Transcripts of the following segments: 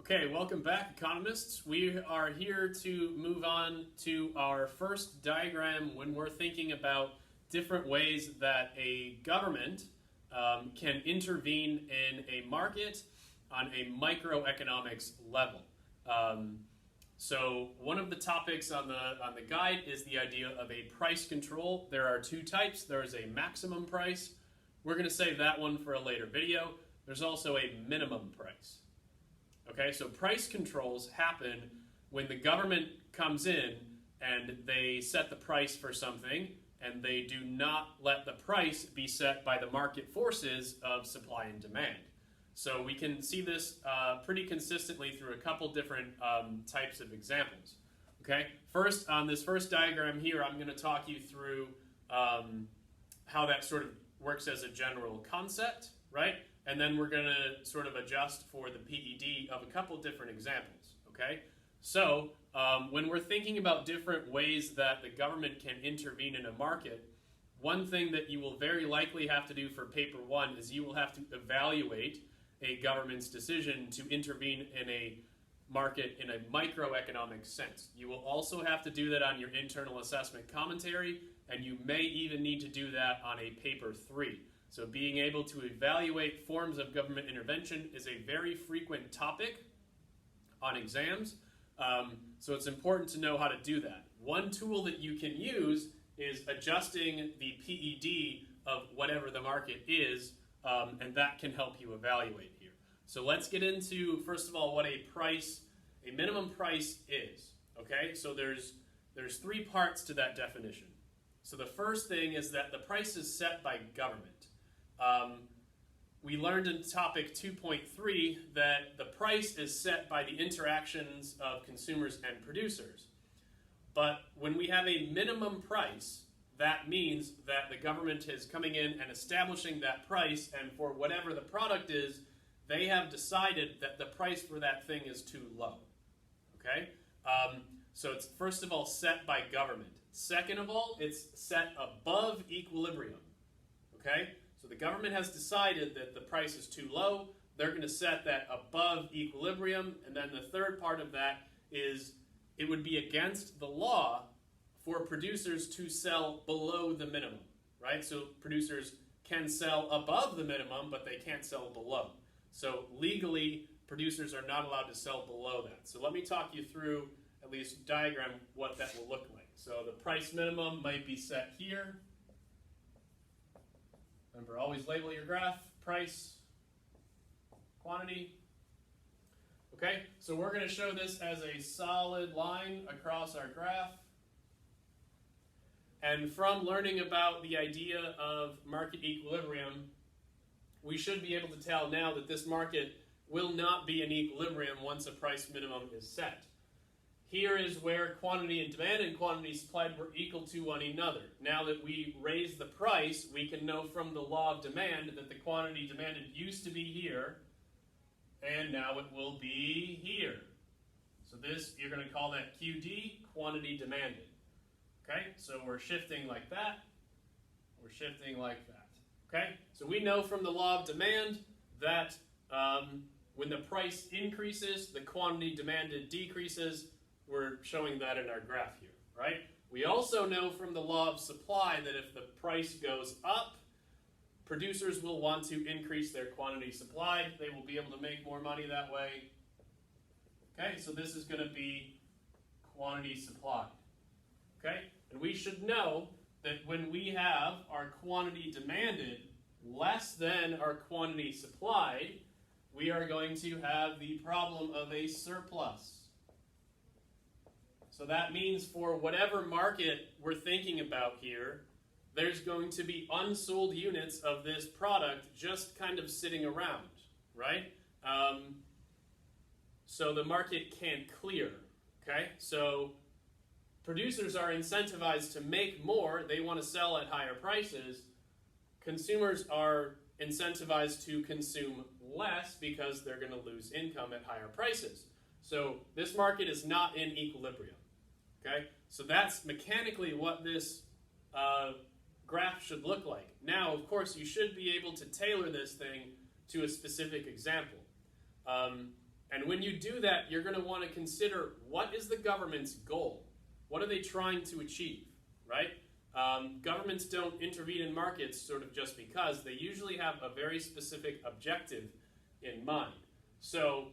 Okay, welcome back, economists. We are here to move on to our first diagram when we're thinking about different ways that a government can intervene in a market on a microeconomics level. So one of the topics on the guide is the idea of a price control. There are two types. There is a maximum price. We're going to save that one for a later video. There's also a minimum price. Okay, so price controls happen when the government comes in and they set the price for something, and they do not let the price be set by the market forces of supply and demand. So we can see this pretty consistently through a couple different types of examples. Okay, first, on this first diagram here, I'm going to talk you through how that sort of works as a general concept, right? And then we're going to sort of adjust for the PED of a couple different examples, okay? So when we're thinking about different ways that the government can intervene in a market, one thing that you will very likely have to do for paper one is you will have to evaluate a government's decision to intervene in a market in a microeconomic sense. You will also have to do that on your internal assessment commentary, and you may even need to do that on a paper 3. So being able to evaluate forms of government intervention is a very frequent topic on exams. So it's important to know how to do that. One tool that you can use is adjusting the PED of whatever the market is, and that can help you evaluate here. So let's get into, first of all, what a minimum price is. Okay, so there's three parts to that definition. So the first thing is that the price is set by government. We learned in topic 2.3 that the price is set by the interactions of consumers and producers. But when we have a minimum price, that means that the government is coming in and establishing that price, and for whatever the product is, they have decided that the price for that thing is too low. Okay? So it's first of all set by government. Second of all, it's set above equilibrium. Okay? So the government has decided that the price is too low. They're going to set that above equilibrium. And then the third part of that is it would be against the law for producers to sell below the minimum, right? So producers can sell above the minimum, but they can't sell below. So legally, producers are not allowed to sell below that. So let me talk you through, at least diagram, what that will look like. So the price minimum might be set here. Remember, always label your graph, price, quantity. Okay, so we're going to show this as a solid line across our graph. And from learning about the idea of market equilibrium, we should be able to tell now that this market will not be in equilibrium once a price minimum is set. Here is where quantity and demand and quantity supplied were equal to one another. Now that we raise the price, we can know from the law of demand that the quantity demanded used to be here, and now it will be here. So this, you're going to call that QD, quantity demanded. Okay, so we're shifting like that, we're shifting like that. Okay, so we know from the law of demand that when the price increases, the quantity demanded decreases. We're showing that in our graph here, right? We also know from the law of supply that if the price goes up, producers will want to increase their quantity supplied. They will be able to make more money that way. Okay, so this is going to be quantity supplied. Okay, and we should know that when we have our quantity demanded less than our quantity supplied, we are going to have the problem of a surplus. So that means for whatever market we're thinking about here, there's going to be unsold units of this product just kind of sitting around, right? So the market can't clear, okay? So producers are incentivized to make more. They want to sell at higher prices. Consumers are incentivized to consume less because they're going to lose income at higher prices. So this market is not in equilibrium. Okay, so that's mechanically what this graph should look like. Now, of course, you should be able to tailor this thing to a specific example. And when you do that, you're going to want to consider, what is the government's goal? What are they trying to achieve, right? Governments don't intervene in markets sort of just because. They usually have a very specific objective in mind. So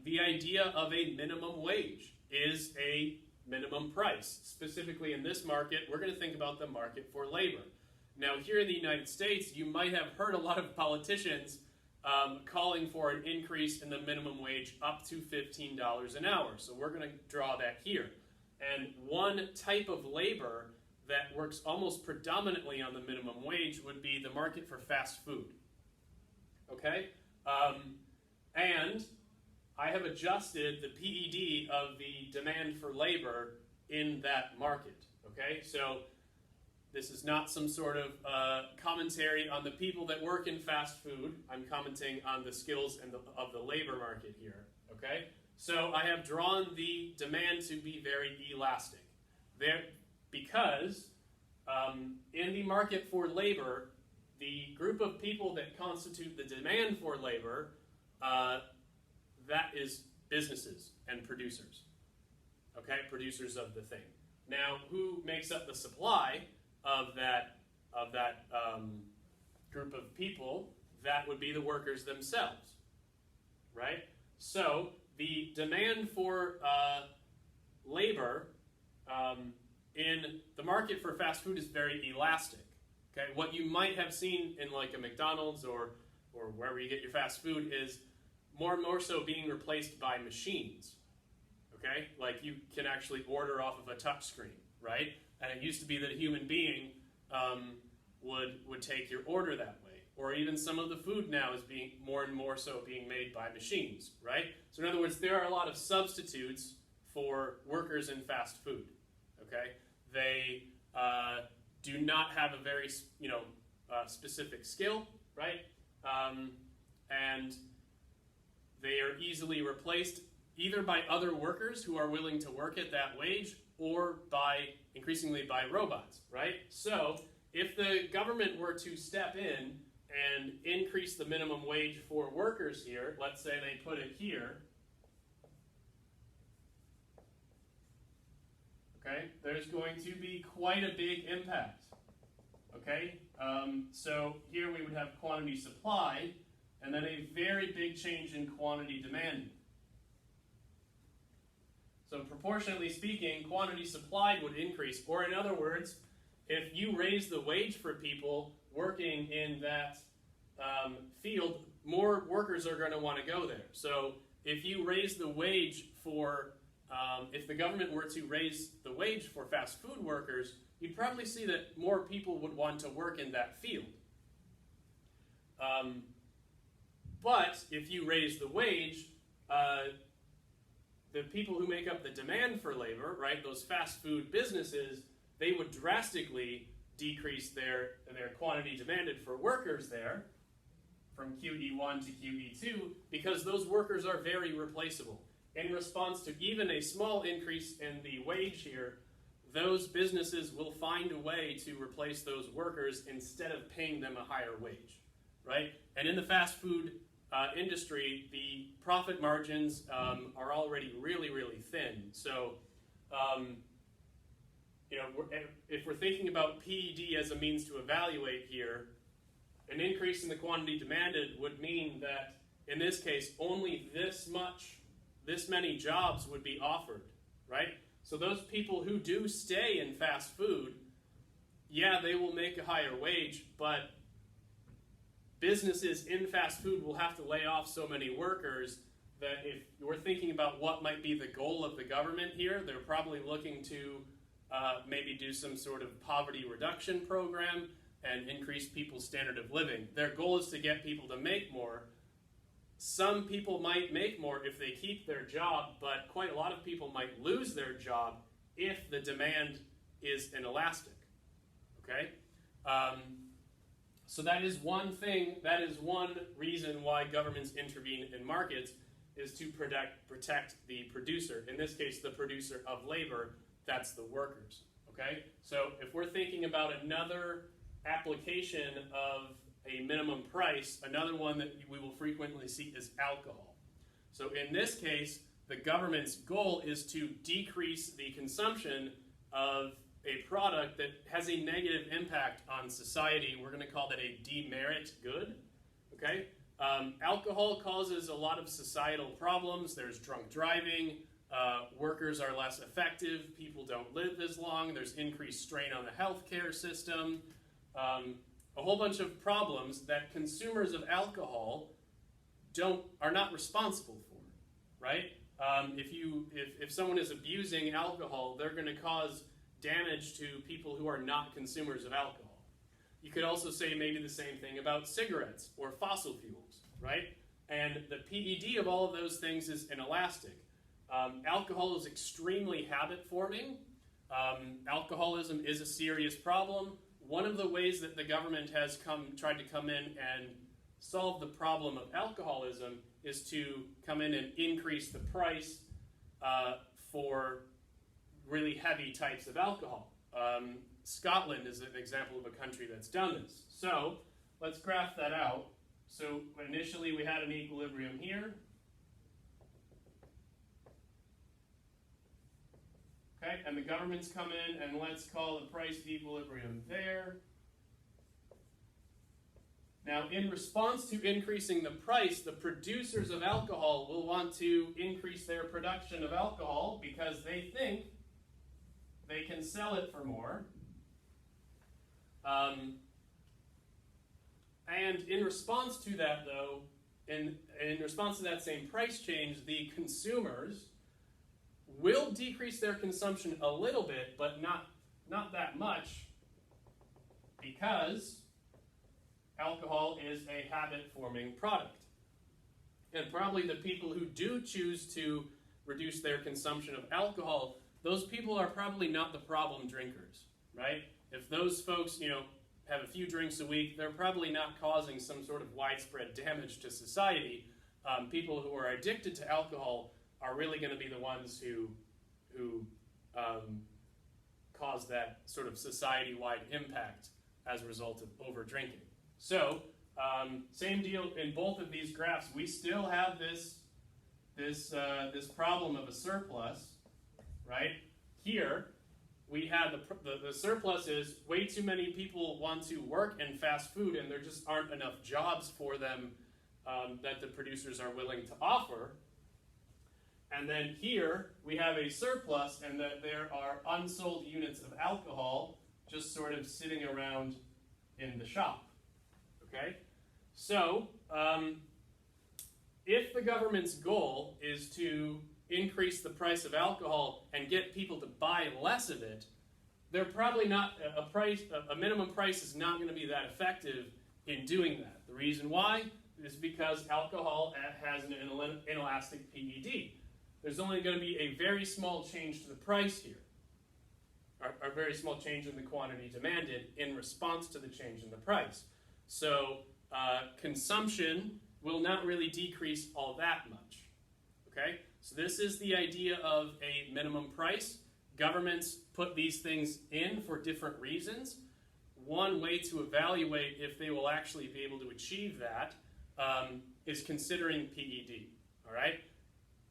the idea of a minimum wage is a minimum price. Specifically in this market, we're going to think about the market for labor. Now, here in the United States, you might have heard a lot of politicians calling for an increase in the minimum wage up to $15 an hour. So we're going to draw that here. And one type of labor that works almost predominantly on the minimum wage would be the market for fast food. Okay? And I have adjusted the PED of the demand for labor in that market. Okay? So this is not some sort of commentary on the people that work in fast food. I'm commenting on the skills and of the labor market here. Okay? So I have drawn the demand to be very elastic. Because in the market for labor, the group of people that constitute the demand for labor, that is businesses and producers. Okay? Producers of the thing. Now, who makes up the supply of that group of people? That would be the workers themselves, right? So the demand for labor in the market for fast food is very elastic. Okay, what you might have seen in like a McDonald's or wherever you get your fast food is more and more so being replaced by machines. Okay, like you can actually order off of a touch screen, right? And it used to be that a human being would take your order that way. Or even some of the food now is being more and more so being made by machines, right? So in other words, there are a lot of substitutes for workers in fast food, okay? They do not have a very, specific skill, right? And they are easily replaced either by other workers who are willing to work at that wage or increasingly by robots, right? So if the government were to step in and increase the minimum wage for workers here, let's say they put it here, okay, there's going to be quite a big impact, okay? So here we would have quantity supply, and then a very big change in quantity demanded. So proportionately speaking, quantity supplied would increase. Or in other words, if you raise the wage for people working in that field, more workers are going to want to go there. So if you raise the wage for, if the government were to raise the wage for fast food workers, you'd probably see that more people would want to work in that field. But if you raise the wage, the people who make up the demand for labor, right, those fast food businesses, they would drastically decrease their quantity demanded for workers there from QE1 to QE2 because those workers are very replaceable. In response to even a small increase in the wage here, those businesses will find a way to replace those workers instead of paying them a higher wage, right? And in the fast food industry, the profit margins are already really, really thin. So, if we're thinking about PED as a means to evaluate here, an increase in the quantity demanded would mean that, in this case, only this many jobs would be offered, right? So those people who do stay in fast food, yeah, they will make a higher wage, but businesses in fast food will have to lay off so many workers that if we're thinking about what might be the goal of the government here, they're probably looking to maybe do some sort of poverty reduction program and increase people's standard of living. Their goal is to get people to make more. Some people might make more if they keep their job, but quite a lot of people might lose their job if the demand is inelastic, okay? So that is one thing, that is one reason why governments intervene in markets, is to protect the producer. In this case, the producer of labor, that's the workers, okay? So if we're thinking about another application of a minimum price, another one that we will frequently see is alcohol. So in this case, the government's goal is to decrease the consumption of a product that has a negative impact on society. We're going to call that a demerit good. Okay? Alcohol causes a lot of societal problems. There's drunk driving. Workers are less effective. People don't live as long. There's increased strain on the healthcare system. A whole bunch of problems that consumers of alcohol are not responsible for, right? If someone is abusing alcohol, they're going to cause damage to people who are not consumers of alcohol. You could also say maybe the same thing about cigarettes or fossil fuels, right? And the PED of all of those things is inelastic. Alcohol is extremely habit-forming. Alcoholism is a serious problem. One of the ways that the government has tried to come in and solve the problem of alcoholism is to come in and increase the price for really heavy types of alcohol. Scotland is an example of a country that's done this. So let's graph that out. So initially we had an equilibrium here. Okay, and the government's come in, and let's call the price equilibrium there. Now, in response to increasing the price, the producers of alcohol will want to increase their production of alcohol because they think they can sell it for more. And in response to that, though, in response to that same price change, the consumers will decrease their consumption a little bit, but not that much, because alcohol is a habit-forming product. And probably the people who do choose to reduce their consumption of alcohol, those people are probably not the problem drinkers, right? If those folks, have a few drinks a week, they're probably not causing some sort of widespread damage to society. People who are addicted to alcohol are really going to be the ones who cause that sort of society-wide impact as a result of over-drinking. So, same deal in both of these graphs. We still have this problem of a surplus, right? Here, we have the surplus is way too many people want to work in fast food, and there just aren't enough jobs for them that the producers are willing to offer. And then here, we have a surplus, and that there are unsold units of alcohol just sort of sitting around in the shop. Okay? So, if the government's goal is to increase the price of alcohol and get people to buy less of it, they're probably not, a minimum price is not going to be that effective in doing that. The reason why is because alcohol has an inelastic PED. There's only going to be a very small change to the price here, a very small change in the quantity demanded in response to the change in the price. So consumption will not really decrease all that much. Okay? So this is the idea of a minimum price. Governments put these things in for different reasons. One way to evaluate if they will actually be able to achieve that is considering PED. All right?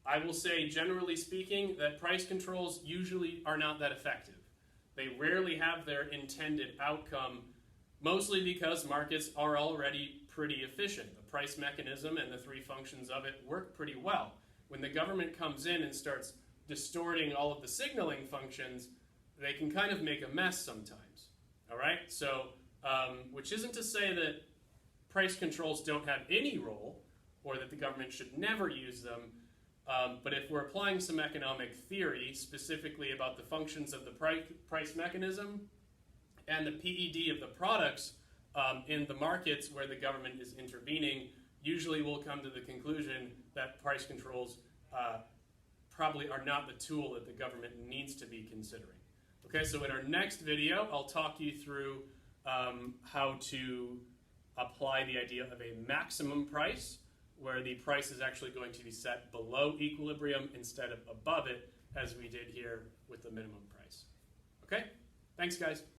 I will say, generally speaking, that price controls usually are not that effective. They rarely have their intended outcome, mostly because markets are already pretty efficient. The price mechanism and the three functions of it work pretty well. When the government comes in and starts distorting all of the signaling functions, they can kind of make a mess sometimes. All right? So, which isn't to say that price controls don't have any role, or that the government should never use them. But if we're applying some economic theory, specifically about the functions of the price mechanism and the PED of the products in the markets where the government is intervening, usually we'll come to the conclusion that price controls probably are not the tool that the government needs to be considering. Okay, so in our next video, I'll talk you through how to apply the idea of a maximum price, where the price is actually going to be set below equilibrium instead of above it, as we did here with the minimum price. Okay? Thanks, guys.